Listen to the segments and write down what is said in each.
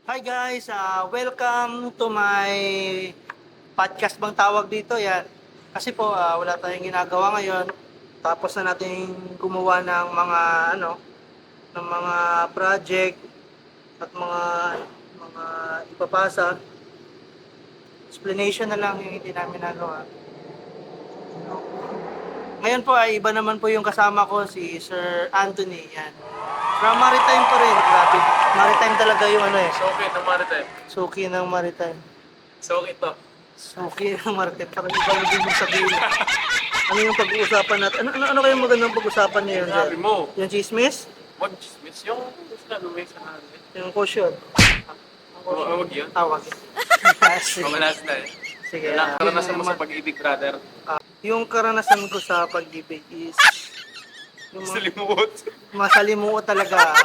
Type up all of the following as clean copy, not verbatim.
Hi guys, welcome to my podcast bang tawag dito yan. Kasi po wala tayong ginagawa ngayon. Tapos na natin gumawa ng mga project at mga ipapasa. Explanation na lang yung hindi namin nagawa. Ngayon po ay iba naman po yung kasama ko, si Sir Anthony yan. From Maritime pa rin, grabe. Maritime talaga yung Suki ng Maritime. suki ng Maritime. Suki to. Okay, Market, parang ibang din mong sabihin. Ano yung pag-uusapan natin? Ano kayong magandang pag-usapan niyo yun, sir? Sabi mo, Yung chismis? wag chismis. Yung sinabi mo yung sa namin. Yung caution? Wag yun. Tawag. Sige. Mamalas na eh. Sige. Karanasan mo sa pag-ibig, brother. Yung karanasan ko sa pag-ibig is yung Salimuot. masalimuot talaga.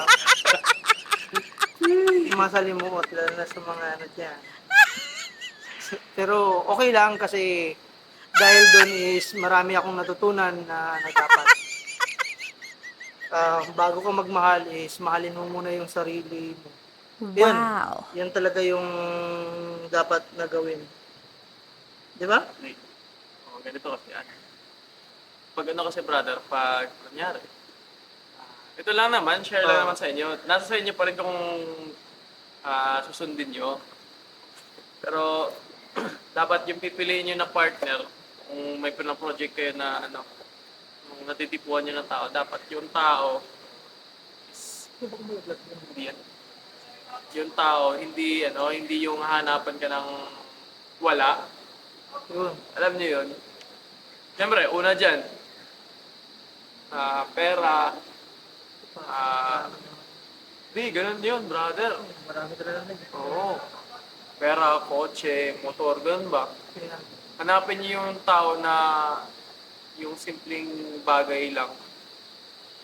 Masalimuot, lalo na sa mga ano dyan. Pero okay lang kasi dahil doon is marami akong natutunan na dapat bago ka magmahal is mahalin mo muna yung sarili mo. Yan, Wow. yan talaga yung dapat na gawin. Di ba? Ganito kasi pag ano kasi brother, pag nangyari. Ito lang naman, share lang naman sa inyo. Nasa sa inyo pa rin kung susundin nyo. Pero dapat yung pipiliin nyo na partner, kung may project kayo na kung natitipuan nyo ng tao, dapat yung tao is, hindi yan. Yung tao, hindi yung hahanapan ka ng wala. Yun. Alam nyo yun? Siyempre, una dyan, pera, di, ganun yun, brother. Marami talaga na. Oo. Pera, kotse, motor, ganun ba? Kaya, Hanapin niyo yung tao na yung simpleng bagay lang.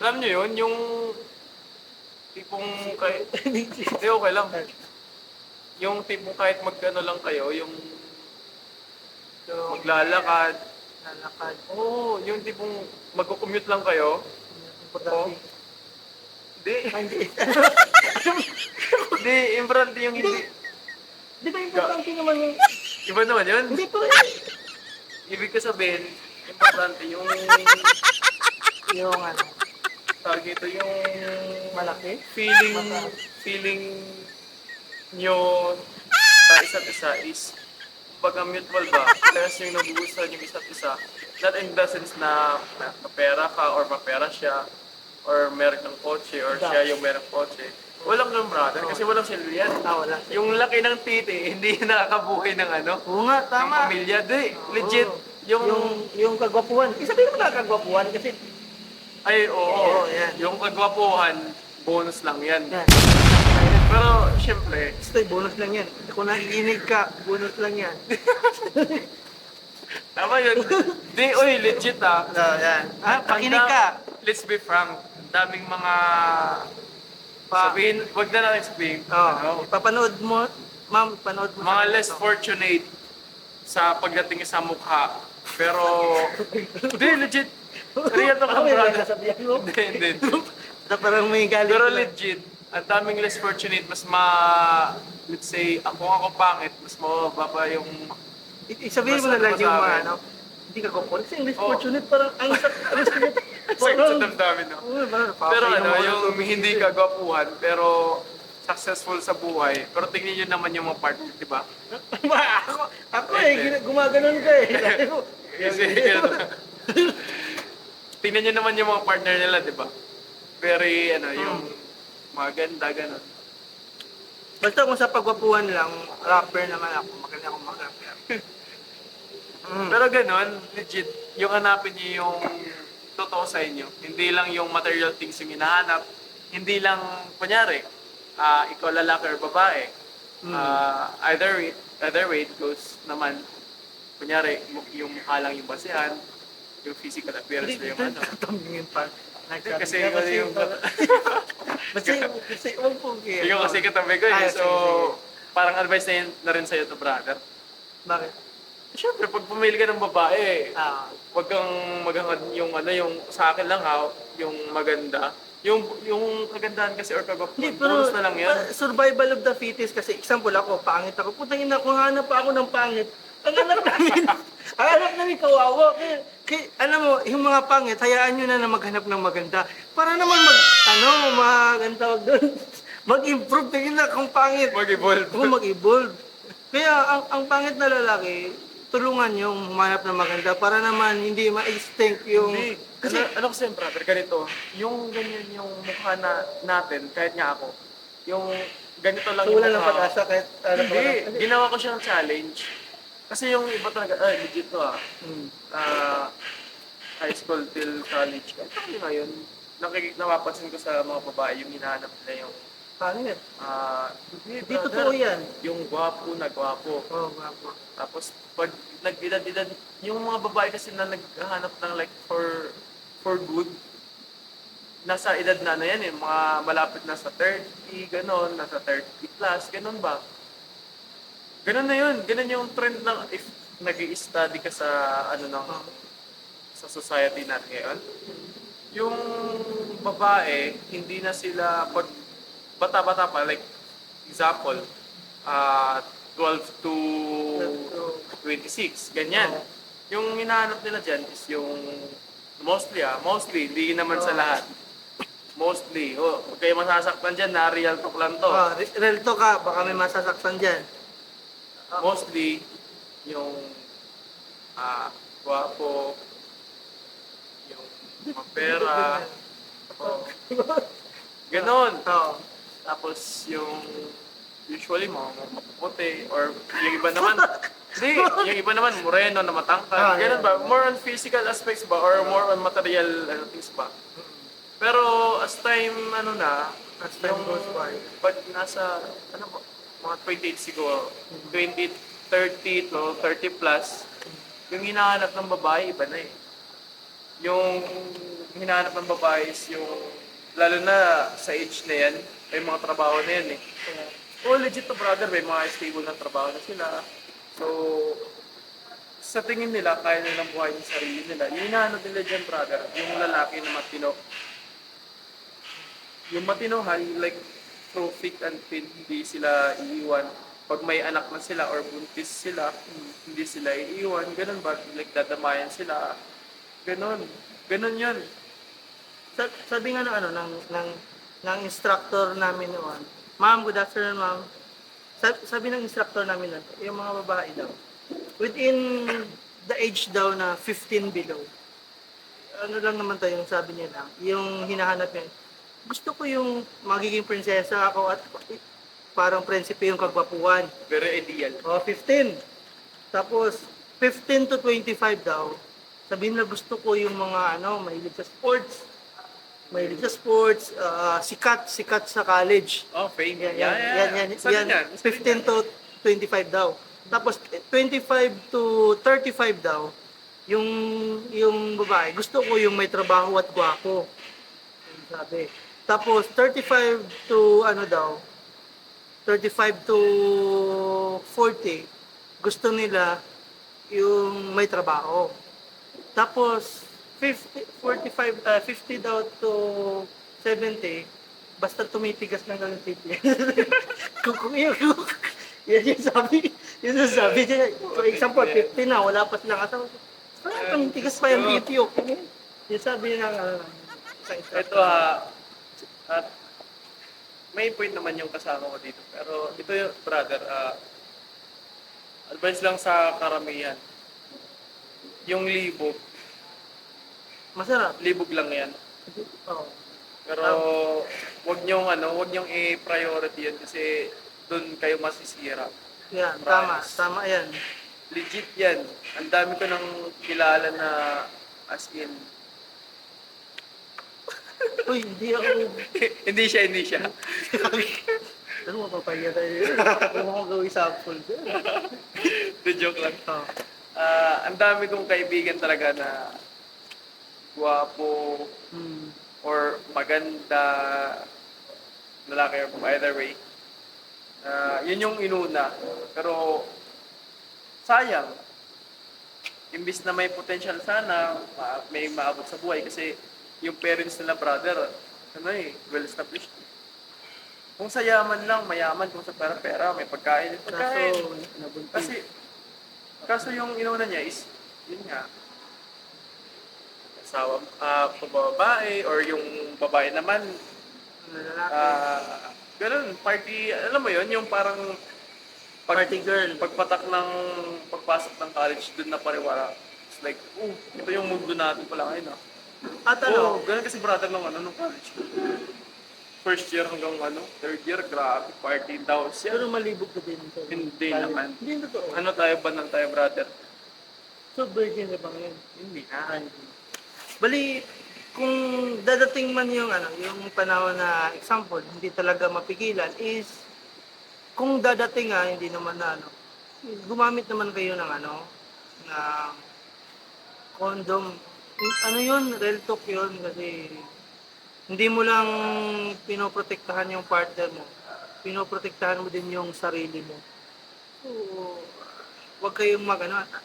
Alam niyo yun, yung tipong hindi okay lang. Yung tipong kahit magkano lang kayo, yung maglalakad. lalakad. Oo, yung tipong magko-commute lang kayo. Importante. Hindi. Hindi. Hindi, importante yung hindi. Di ba importante naman yung... Iba naman yun. Hindi po Ibig ko sabihin, importante yung yung ano, tawag ito, yung malaki. feeling nyo sa isa't isa is kumbaga mutual ba? Parehas yung nagugustuhan yung isa't isa. Not in the sense na mapera ka or mapera siya or meron ng kotse or siya yung meron kotse. Walang ganun, brother, kasi walang silbi yan. Wala. Yung laki ng titi, hindi nakakabuhay ng Oo nga, ng tama. pamilya. Di, legit. Oo. Yung Yung kagwapuhan. Isabihin mo na kagwapuhan kasi ay, oo. Oo, yan. Yung kagwapuhan, bonus lang yan. yan. Pero, syempre, Gusto, bonus lang yan. Kung nakikinig ka, bonus lang yan. tama yun. Di, oy, legit ah. So, yan. Pakinig ka. Let's be frank. Ang daming mga sabihin, wag na natin sabihin. Papanood mo, ma'am, panood mo. Mga sa- less fortunate sa pagdating sa mukha. Pero, di, legit. Real to ka, May brother. sasabihan mo. Hindi. Na parang may galit. Pero na. legit, ang daming less fortunate, let's say, ako pangit, mas mababa pa yung Isabihin mo na lang yung mga Masabi. ano. Hindi ka gwapuhan. Kasi English Oo. fortunate parang ang sakit. sakit sa damdamin, no? Pero yung hindi ka gwapuhan, pero successful sa buhay, pero tingnan nyo naman yung mga partner, di ba? ako gumaganon ka eh. Kasi, tingnan nyo naman yung mga partner nila, di ba? Very, yung maganda, gano'n. Basta kung sa pagwapuhan lang, rapper naman ako. Magaling akong mag-rapper. Pero gano'n, legit, yung hanapin nyo yung totoo sa inyo. Hindi lang yung material things yung hinahanap. Hindi lang, kunyari, ikaw lalaki or babae. Either way, it goes naman. Kunyari, yung mukha lang yung basihan, yung physical appearance mo yung ano. Tambingin pa. Kasi yung Kasi huwag po kaya. ikaw kasi katabi ko Ay, eh. So, sige. parang advice na rin sa'yo to, brother. Bakit? Siyempre, pag pumili ka ng babae, Ah, wag kang maghangad yung yung sa akin lang ha, yung maganda. Yung kagandahan kasi or Hindi, kagwapuan, pero bonus na lang yan. survival of the fittest kasi example ako, pangit ako. Putang ina, kung hanap pa ako ng pangit, ang hanap namin, ang hanap namin kawawa. Alam mo, yung mga pangit, hayaan nyo na maghanap ng maganda. Para naman ang tawag doon, mag-improve. Tingin na kung pangit. Mag-evolve. Oo, mag-evolve. Kaya ang pangit na lalaki, tulungan yung humanap ng maganda para naman hindi ma-extinct yung... Hindi. Kasi, Ano kasi yung brother, ganito, yung ganyan yung mukha natin, kahit nga ako, yung ganito lang so yung wala lang mukha ko. pag-asa kahit... Hindi, ginawa ko siyang challenge. Kasi yung iba talaga, legit to Hmm. high school till college. Kahit ako ngayon, napapansin ko sa mga babae, yung hinahanap nila yung, Pangit. hindi, Di brother, totoo yan. yung gwapo na gwapo. Oo, gwapo. Tapos, pag nag-edad-edad, yung mga babae kasi na naghahanap ng like for good, nasa edad na ano yan eh, mga malapit na sa 30, ganon, nasa 30 plus, ganon ba? Ganon na yun, ganon yung trend ng if nag-i-study ka sa ano ng sa society natin ngayon. Yung babae, hindi na sila pag bata-bata pa, like example, 12 to 26, ganyan. Yung hinahanap nila dyan is yung mostly, hindi naman sa lahat. Mostly, huwag kayo masasaktan dyan, na real talk lang to. Real to ka, baka may masasaktan dyan. Mostly, yung guwapo, yung mapera, oh, ganon. Oo. Tapos yung usually mga mapuputi or yung iba naman hindi, yung iba naman moreno na matangkad. Ganun ba? More on physical aspects ba or more on material things ba? Pero as time As time goes by. pag nasa ba, mga 28 siguro, 20, 30 to 30 plus, yung hinahanap ng babae iba na eh. Yung hinahanap ng babae is yung lalo na sa age na yan, may mga trabaho na yan eh. Oh, legit to brother, may mga stable na trabaho na sila. So, sa tingin nila, kaya nilang buhayin yung sarili nila. Yung hinahanap nila dyan, brother, yung lalaki na matino. Yung matinohan, like, through thick and thin, hindi sila iiwan. Pag may anak na sila or buntis sila, hindi sila iiwan. Ganun ba? Like, dadamayan sila. Ganun. Ganun yun. Sabi nga ng instructor namin noon, Ma'am, good afternoon, ma'am. Sabi ng instructor namin nun, yung mga babae daw, within the age daw na 15 below, ano lang naman tayo yung sabi niya lang, yung hinahanap niya, gusto ko yung magiging prinsesa ako at parang prinsipe yung kagwapuan. Very ideal. O, 15. Tapos, 15 to 25 daw, sabihin na gusto ko yung mga mahilig sa sports. Mahilig sa sports, sikat sa college. Oh, fame. Yan. Saan yan? 15 to 25 daw. Tapos 25 to 35 daw, yung babae, gusto ko yung may trabaho at gwapo. Yung sabi. Tapos 35 to 35 to 40, gusto nila yung may trabaho. Tapos 50 daw to 70, basta tumitigas ng ganun titi. Yan yung sabi niya. For example, 50 na, wala pa silang asawa. Parang tumitigas pa yung titi, okay? Yung sabi niya Ito at may point naman yung kasama ko dito. Pero ito yung brother, advice lang sa karamihan. Yung libog, masarap. libog lang yan. Oo. Pero wag niyong i-priority yan kasi doon kayo masisira. Yan, Promise. tama yan. Legit yan. Ang dami ko nang kilala na as in. Uy, hindi ako. hindi siya. Ano mo papaya tayo? Ano mo gawin sample? The joke lang. Oo. Ang dami kong kaibigan talaga na guwapo or maganda lalaki or either way. Yun yung inuna. Pero sayang. Imbis na may potential sana, may maabot sa buhay kasi yung parents nila brother, well-established. Kung sa yaman lang, mayaman. Kung sa pera-pera, may pagkain. May pagkain. Kaso, nabuntis. Kasi, kaso yung inauna niya is, yun nga, asawa, babae, or yung babae naman, lalaki. ganun, party, alam mo yun, yung parang Party girl. pagpatak ng pagpasok ng college, dun na pariwara. It's like, ito yung mundo natin pala ngayon, ah. At ano, Ganun kasi brother nung college. First year hanggang third year, grabe, party daw siya. pero malibog ka din. Sa Hindi college. naman. Hindi totoo. Ano tayo, banal tayo, brother? So, virgin na ba ngayon? Hindi na. Ay, hindi. Bali, kung dadating man yung yung panahon na example, hindi talaga mapigilan is kung dadating hindi naman na gumamit naman kayo ng ng condom. Ano yun, real talk yun kasi hindi mo lang pinoprotektahan yung partner mo. Pinoprotektahan mo din yung sarili mo. So, huwag kayong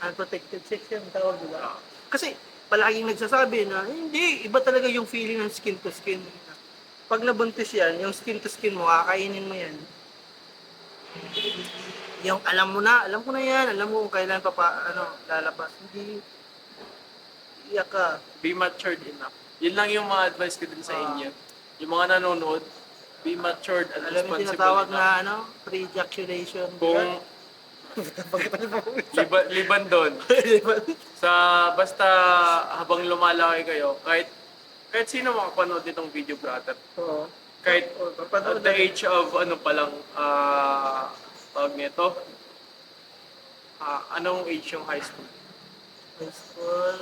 unprotected sex yung tawag, di ba? Kasi palaging nagsasabi na hindi, iba talaga yung feeling ng skin to skin. Pag nabuntis yan, yung skin to skin mo, kakainin mo yan. Yung alam ko na yan, alam mo kung kailan lalabas. Hindi, iyak ka. Be matured enough. Yun lang yung mga advice ko din sa inyo. Yung mga nanonood, be matured and Alam mo yung responsible tinatawag enough. na pre-ejaculation. Kung liban doon, sa basta habang lumalaki kayo, kahit sino makapanood nitong video, brother. Oo. Kahit Papanood at the na- age of tawag nito, anong age yung high school? High school,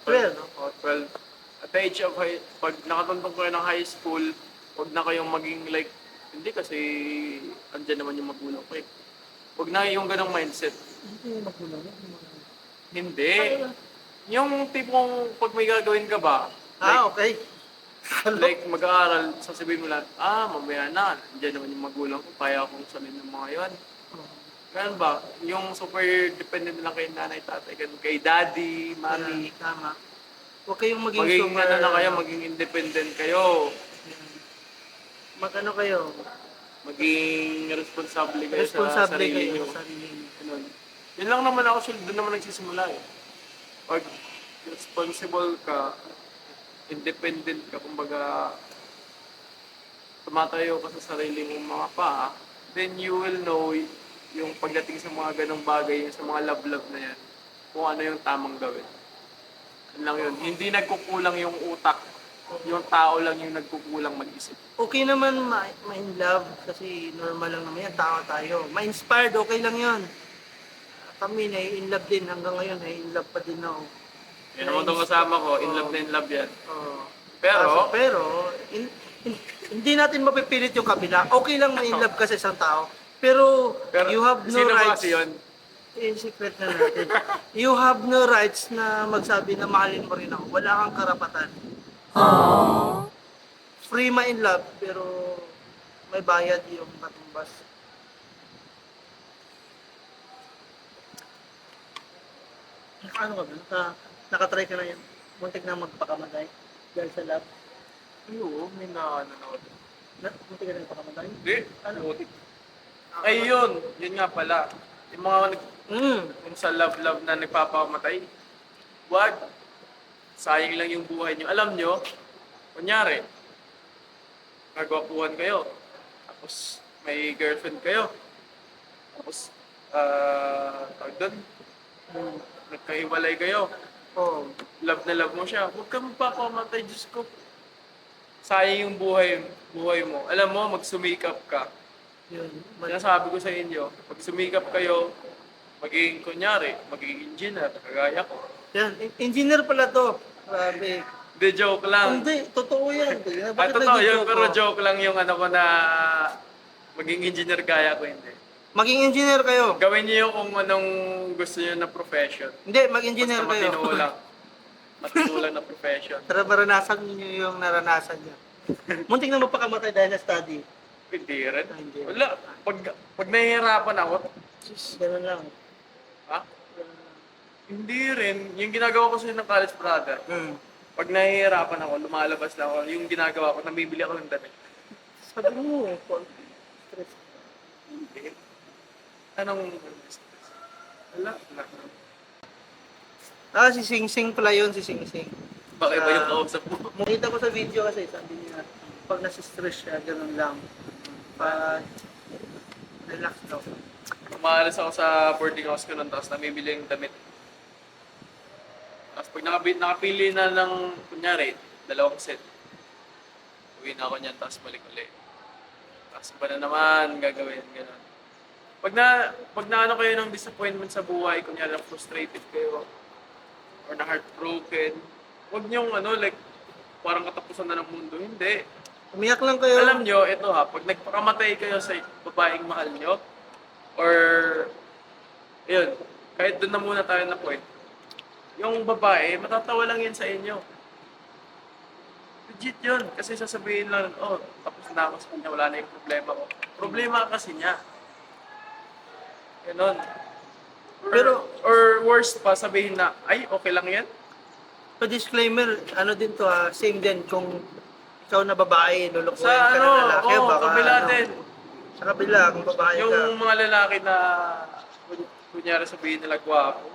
12, 12. no? 12. At the age of pag nakatuntong kayo ng high school, huwag na kayong maging like, hindi kasi andyan naman yung magulang ko eh. Huwag na yung ganong mindset. Hindi magulang. Hindi. Yung tipong pag may gagawin ka ba, Okay. like mag-aaral, sasabihin mo lang, mamaya na, andyan naman yung magulang ko, kaya akong salin ng mga yan. Ganun ba? Yung super dependent lang kay nanay, tatay, ganun, kay daddy, mommy. Tama. Huwag kayong maging Maging super... ano na kayo, maging independent kayo. Mag-ano kayo? Maging responsable kayo sa Responsable sarili kayo nyo. sa sarili niyo. Ganun. Yun lang naman ako, doon naman nagsisimula eh. Pag responsible ka, independent ka, kumbaga tumatayo ka sa sarili mong mga paa, then you will know yung pagdating sa mga ganong bagay, sa mga love-love na yan, kung ano yung tamang gawin. Yun lang yun. Hindi nagkukulang yung utak. Yung tao lang yung nagkukulang mag-isip. Okay naman ma-in love kasi normal lang naman yan, tao tayo. Ma-inspired, okay lang yun. Kami na-in love din hanggang ngayon, na-in love pa din ako. Yun naman itong kasama ko, in love na in love yan. Oo. Pero, Hindi natin mapipilit yung kabila. Okay lang ma-in love ka sa isang tao. Pero you have no sino ba rights. kasi yun? Secret na natin. You have no rights na magsabi na mahalin mo rin ako. Wala kang karapatan. Free ma-in love, pero may bayad yung katumbas. Ano ka ba? Nakatry ka na yun. Muntik na magpakamatay dahil sa love. Ay, oo, may nanonood. Muntik ka na magpakamatay? Hindi, Ano? putik. Ay, yun nga pala. Yung mga yung sa love na nagpapamatay, wag. Sayang lang yung buhay nyo. Alam nyo, kunyari, nagwapuhan kayo, tapos may girlfriend kayo, tapos, tawag doon, nagkahiwalay kayo, Oo. love na love mo siya, huwag kang magpapamatay, Diyos ko. Sayang yung buhay mo. Alam mo, magsumikap ka. Yun. Sinasabi ko sa inyo, pag sumikap kayo, maging engineer, kagaya ko. Yan. Engineer pala to. Grabe. Hindi, joke lang. Hindi, totoo yan. Bakit Totoo yun, nag-joke pero ko? joke lang yung ano ko na maging engineer kaya ko, hindi. Maging engineer kayo. Gawin niyo yung kung anong gusto niyo na profession. Hindi, mag-engineer Basta kayo. matino lang. Matino lang na profession. Para maranasan niyo yung naranasan niyo. Muntik na magpakamatay dahil sa study. Hindi rin. Hindi. Wala. Pag nahihirapan ako, Ganun lang. ha? Hindi rin. Yung ginagawa ko sa ng college brother, Hmm. pag Pag nahihirapan ako, lumalabas lang ako. Yung ginagawa ko, namibili ako ng damit. Sabi mo, stress. Hindi. Anong wala. Ah, si Sing Sing pala yun, si Sing Sing. Baka iba yung kausap mo. Makita ko sa video kasi, sabi niya, pag nasistress siya, ganun lang. Pag relax daw. Umaalis ako sa boarding house ko nun, tapos namibili yung damit. Tapos pag nakapili na ng, kunyari, 2 set, uwi na ako niyan, tapos balik ulit. Tapos iba na naman gagawin, gano'n. Pag na ano kayo ng disappointment sa buhay, kunyari na frustrated kayo, or na heartbroken, huwag niyong like, parang katapusan na ng mundo. Hindi. Umiyak lang kayo. Alam nyo, ito pag nagpakamatay kayo sa babaeng mahal nyo, or, yun, kahit doon na muna tayo na point, yung babae, matatawa lang yan sa inyo. Legit yun. Kasi sasabihin lang, tapos na ako sa kanya, wala na yung problema ko. Problema kasi niya. Ganon. Or worst pa, sabihin na, ay, okay lang yan. So disclaimer, ano din to same din kung ikaw na babae, lulukuhin Sa ka ng lalaki, baka kabila din. Sa kabila, kung babae ka. Yung mga lalaki na, kunyari sabihin nila gwapo.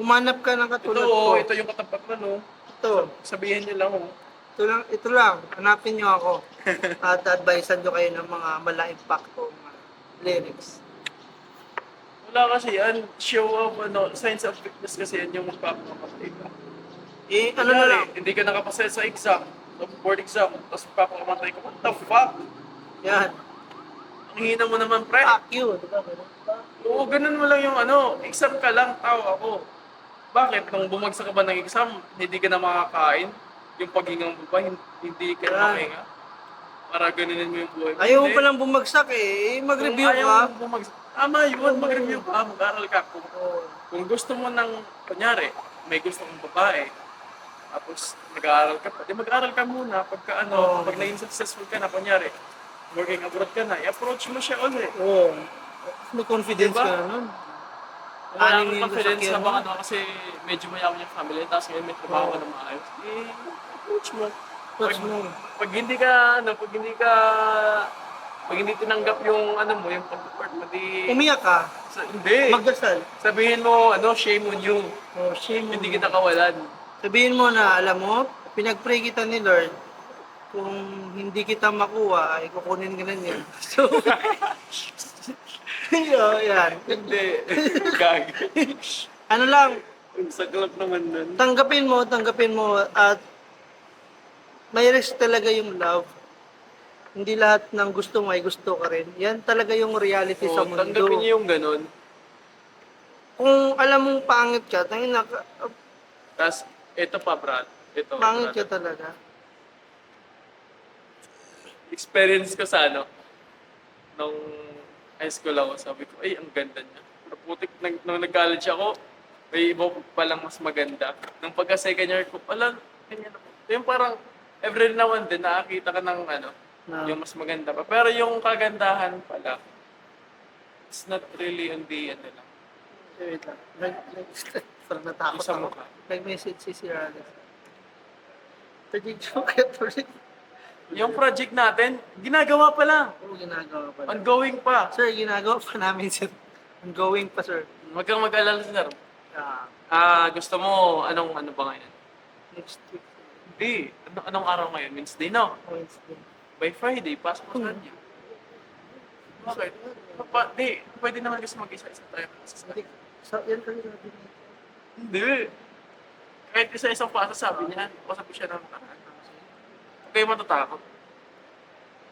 Humanap ka ng katulad ko. Ito yung katapat mo, no? Ito. Sabihin nyo lang, Ito lang. Hanapin nyo ako. At advisean nyo kayo ng mga mala-impacto lyrics. Wala kasi yan. Show of, signs of weakness kasi yan yung magpapakamatay ka. Ano na Kunyari, lang. hindi ka nakapasa sa exam, sa board exam, tapos magpapakamatay ka. What the fuck? Yan. Ang hina mo naman, pre. Fuck you. Diba? Oo, ganun mo lang yung exam ka lang, tao ako. Bakit? Nung bumagsak ka ba ng exam, hindi ka na makakain? Yung paghingang mo ba, hindi ka na makahinga? Para ganunin mo yung buhay mo. Ayaw mo Hindi. palang bumagsak mag-review Kung ayaw ka. mo bumagsak, tama yun, mag-review ka, mag-aral ka. Kung gusto mo ng, kunyari, may gusto kong babae, tapos nag-aaral ka pa, di mag-aaral ka muna. Pagka pag naging successful ka na, kunyari, working abroad ka na, i-approach mo siya ulit. Oo. May confidence Diba? ka na nun. Wala Anim akong yung confidence sasakyan na mo. baka kasi medyo mayaman yung family, tapos ngayon may trabaho ka na maayos. Approach mo. Approach mo. Pag hindi ka, pag hindi tinanggap yung mo, yung pag-report mo, di... Umiyak ka. Hindi. Magdasal. Sabihin mo, shame on you. Oh, shame on Hindi you. kita kawalan. Sabihin mo na, alam mo, pinag-pray kita ni Lord, kung hindi kita makuha, ay kukunin ka na niya. So, yan. Hindi. Gag. Ano lang, Ang saklap naman nun. tanggapin mo, at may risk talaga yung love. Hindi lahat ng gusto mo ay gusto ka rin. Yan talaga yung reality sa mundo. Tanggapin niyo yung ganun. Kung alam mong pangit ka, tangin na, Tapos, ito pa, Brad. Ito, pangit ka brother. talaga. Experience ko sa nung high school ako, sabi ko, ay, ang ganda niya. Pero putik, nung nag-college ako, may iba pa lang mas maganda. Nung pagka-second year ko, pala, ganyan ako. Yung parang, every now and then, nakakita ka ng yung mas maganda pa. Pero yung kagandahan pala, it's not really on the lang. Wait lang. Parang natakot Yung sa ako. mukha. Nag-message si Sir Alex. Project. Yung project natin, ginagawa pa lang. Oo, ginagawa pa. Ongoing pa. Sir, ginagawa pa namin, sir. Ongoing pa, sir. Huwag kang mag-alala, sir. Gusto mo, ano ba ngayon? Next week, Hindi. Anong araw ngayon? Wednesday, no? Wednesday. By Friday, pasok ko sa kanya. Bakit? Pwede naman kasi mag-isa-isa tayo. Yan kasi sabi niya. Hindi. Kahit isa-isang pasa sabi niya, kasabi siya ng tahan. Huwag kayo matatakot.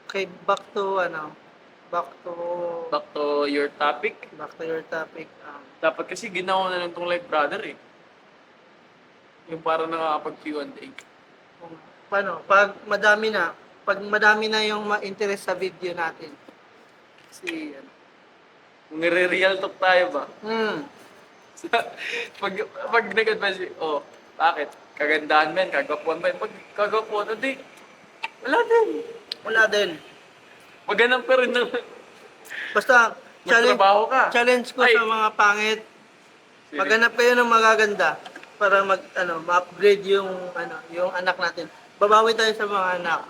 Okay, back to Back to your topic. your topic. Dapat kasi ginawa na lang itong Live Brother eh. Yung parang nakakapag-Q&A. Paano? Pag madami na yung ma-interest sa video natin. Kung nire-real talk tayo ba? Hmm. pag nag-advise, bakit? Kagandahan ba yan? Kagapuan ba yan? Pag kagapuan, hindi. Wala din. Wala din. Maganap ka rin ng... Basta, Magtrabaho ka. challenge ko Ay. sa mga pangit. Sige. Maghanap kayo ng magaganda. para ma-upgrade yung yung anak natin. Babawi tayo sa mga anak.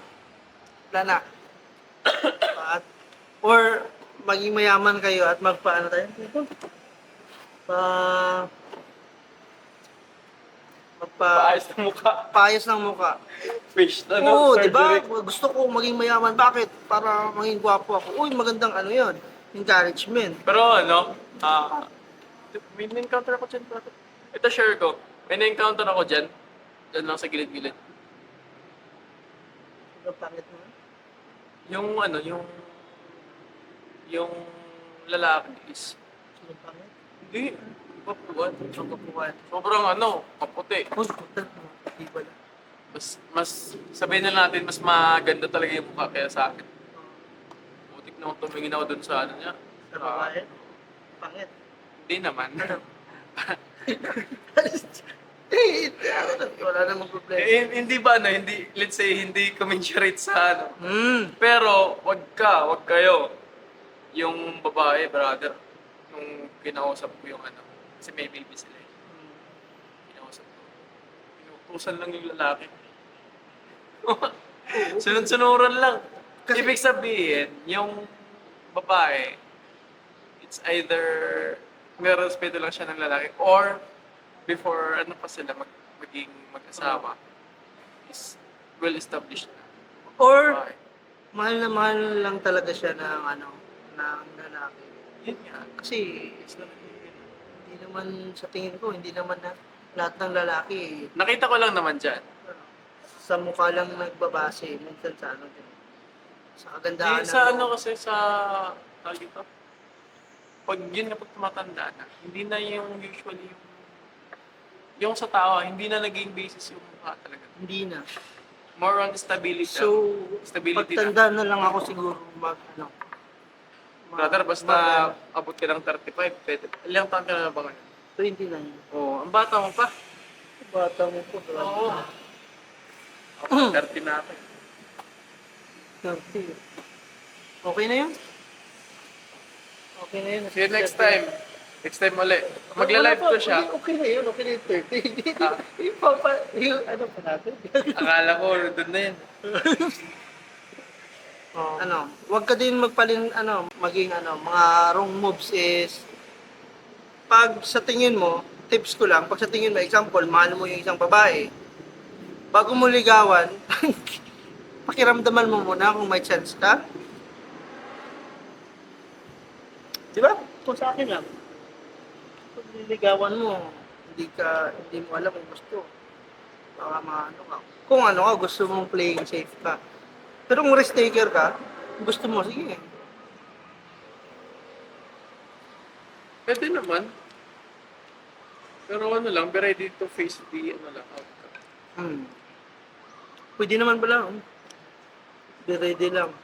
Plana. At or maging mayaman kayo at magpaano tayo dito? Pa Paayos ng mukha. paayos ng mukha. Fish, Oo, di ba? surgery. Gusto ko maging mayaman. Bakit? Para maging gwapo ako. Uy, magandang ano yon, encouragement. Pero may na-encounter ako dyan. Brother. Ito share ko. May na-encounter ako dyan. Dyan lang sa gilid-gilid. Ang pangit mo. Yung lalaki is, Ang pangit. hindi, papuan. Ang kapuhan. Sobrang kaputi. Uy, puta. Di ba lang? Mas sabihin na natin, mas maganda talaga yung mukha kaya sa akin. Butik na akong tumingin ako dun sa niya. Sa babae. Pangit. Hindi naman. Wala namang problema. Hindi ba hindi, let's say, hindi commensurate sa Pero, wag kayo. Yung babae, brother, nung kinausap ko yung kasi may baby sila eh. Kinausap ko. Pinutusan lang yung lalaki. Sunod-sunuran lang. Kasi- Ibig sabihin, yung babae, it's either may respeto lang siya ng lalaki or before pa sila maging mag-asawa is well established na. Or, Babae. mahal lang talaga siya ng ng lalaki. Yun nga. Kasi, hindi naman sa tingin ko, hindi naman na lahat ng lalaki Nakita ko lang naman dyan. sa mukha lang nagbabase. Minsan sa din. Sa kagandahan Sa ng- kasi sa tawag dito, pag tumatanda na, hindi na yung usually yung sa tao, hindi na naging basis yung mukha talaga. Hindi na. More on stability. So, Stability pagtanda na lang ako siguro Brother, basta abot ka ng 35, pwede. Ilang taon ka na ba ngayon? 29. Oo, ang bata mo pa. Bata mo po. Oo. Ako, 30 na ako. 30. Okay na yun? Okay na yun. See you next time. Next time ulit. Magla-live Wala pa. ko siya. Okay na yun. Okay na yung 30. Ah. Yung ano pa natin? Akala ko, doon na yan. Wag ka din maging mga wrong moves is pag sa tingin mo, tips ko lang, pag sa tingin mo, example, mahal mo yung isang babae, bago mo ligawan, pakiramdaman mo muna kung may chance ka. Di ba? Kung sa akin lang. Pag niligawan mo, hindi mo alam kung gusto. Baka ka. Kung gusto mong playing safe ka. Pero kung risk taker ka, gusto mo, sige. Pwede naman. Pero be ready to face the outcome. Pwede naman pala. Be ready lang.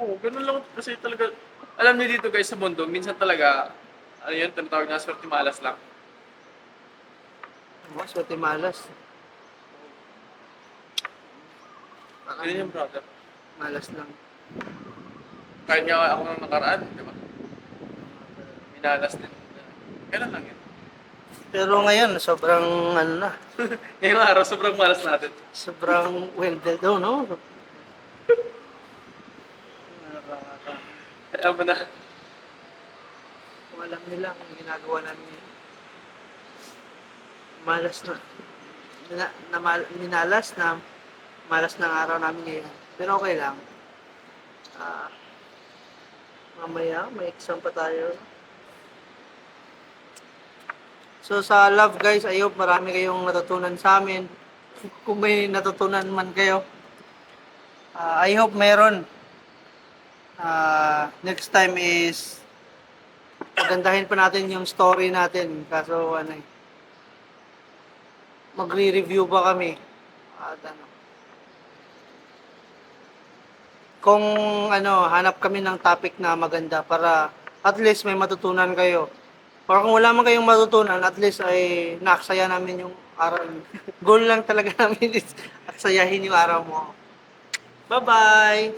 Oo, ganun lang kasi talaga. Alam niyo dito guys sa mundo, minsan talaga, tinatawag na swerte malas lang. Swerte malas. Ganyan yung brother. Malas lang. Kahit nga ako nang nakaraan, di ba? Minalas din. Kailan lang yun? Pero ngayon, sobrang na. Ngayong araw, sobrang malas natin. Sobrang welded daw, no? Kaya mo na. Kung alam nila ang ginagawa namin. Malas na. Minalas na malas ng araw namin ngayon. Pero okay lang. Mamaya, may exam pa tayo. So sa love guys, I hope marami kayong natutunan sa amin. Kung may natutunan man kayo, I hope meron. Next time is pagandahin pa natin yung story natin. Kaso magre-review pa kami. At kung hanap kami ng topic na maganda para at least may matutunan kayo. Or kung wala man kayong matutunan, at least ay naaksaya namin yung araw. Goal lang talaga namin is aksayahin yung araw mo. Bye-bye!